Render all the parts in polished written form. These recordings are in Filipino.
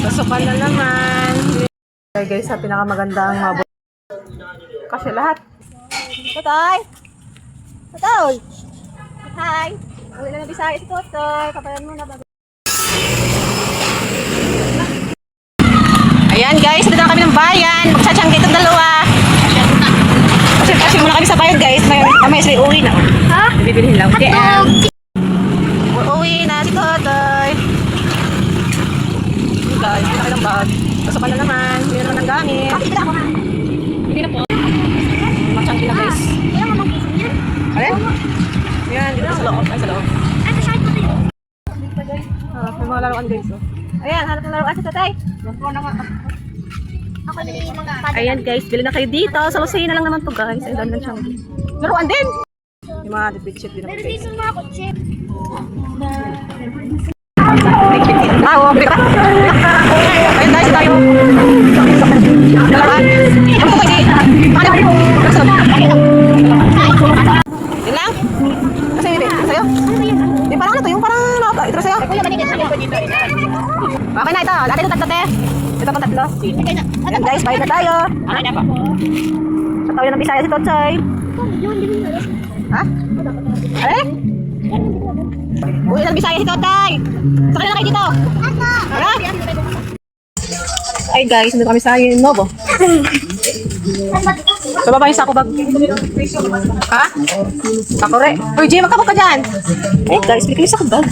Pasukan na naman. Okay guys, sa pinakamagandang mabot. Kasi lahat. Totoy! Totoy! Hi! Uwi na Bisaya si Totoy. Kapalan mo na ba? Ayan guys, dito na kami ng bayan. Magsatsangga itong dalawa. Kasi muna kami sa bayan guys. May sila uwi na. Ha? Bibilihin lang. Uuwi na si Totoy. Guys, hindi na kayo ng bag. Pasukan na naman. Hindi na naman ang gamit. Hindi na po. Magsangga na guys. Kailan mo mag-isip yan? Alin? Ayan, dito sa loob. Ay, sa loob. Ay, masyado ko din. May mga laruan guys. Oh. Ayan, hanap ng laruan si Totoy. Ako din yung mga padala. Ayan guys, bili na kayo dito. Sa Lucena lang naman to guys. Ay, dami lang siyang laruan din. Yung mga dipit-shit din naman Pero guys. dito mga kotse. Oo, bira. Ayun guys, tayo. Laruan. Ang po kasi. Yun lang? Kasi hindi. Sa'yo? Di parang ano to? Yung parang naka. Ito sa'yo? Okay na ito. Dati ito tatlo te. Ito pang tatlo. Ayan guys, bayad na tayo. Tatawin ng Bisaya si Totoy. Ha? Ano? Uwi ng Bisaya si Totoy. Sakay na kayo dito. Tara. Ay guys, nandito kami sa Novo. Sa baba yung sako bag. Ha? Sakore. Uy, Jay, magkabog ka dyan. Eh guys, bili kayo sako bag.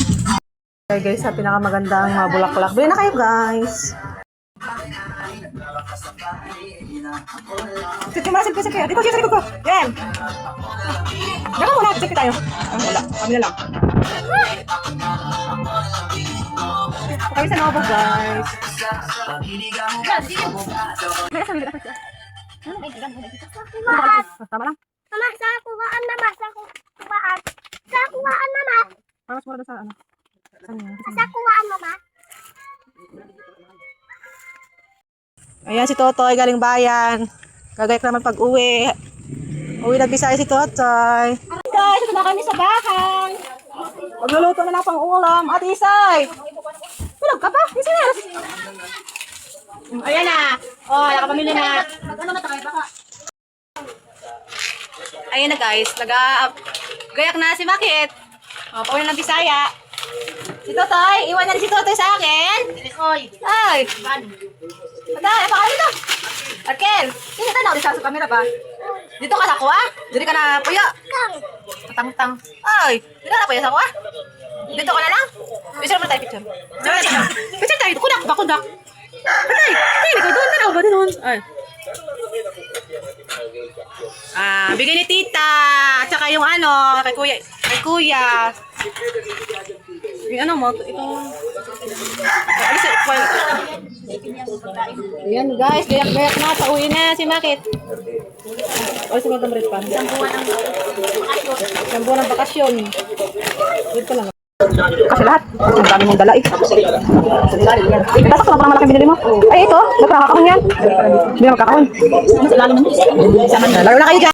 Okay guys, sa pinakamagandang mga bulaklak. Bili na kayo guys. Sit mo na selfie kayo. Dito siya sa likod ko. Yan. Daka muna, selfie tayo. Wala, kami na lang. Kami sa Novo guys. Tama lang. Mama, sa kuwaan mama, sa kuwaan. Sa kuwaan mama. Mas mura sa ano? Sa kuwaan mama. Ayan si Totoy galing bayan. Gagayak naman pag uwi. Uwi na Bisaya si Totoy. Guys, ito na kami sa bahay. Magluluto na lang pang ulam. Ate Isay! Tulog ka pa? Isinas! Ayan na. Oh, nakapamili na. Ayan na guys. Gayak na si Makit. O, pauwi na ng Bisaya. Si Totoy. Iwan na si Totoy sa akin. Ay! Patay, apakala dito. Arkel, sino ka na? Sa camera ba? Dito ka sa kuha? Dito ka na puyo? Tang-tang. Ay, dito ka na puyo sa kuha? Dito ka na lang? Picture mo tayo, picture. Picture tayo, kudak ba, kudak? Patay, ikaw doon, tanaw ba doon? Ay. Bigay ni tita. At saka yung ano, kay kuya. Yung ano mo, itong... Ayan guys, gayak-gayak na. Pauwi na si Makit. O, si Madam Red Pan. Isang buwan ng bakasyon. Wait pa lang. Kasi lahat. Ang dami mong dala eh. Pasok lang malaking binili mo. Ay, ito. Nagkakakahon yan. Hindi na magkakahon. Laro na kayo dyan.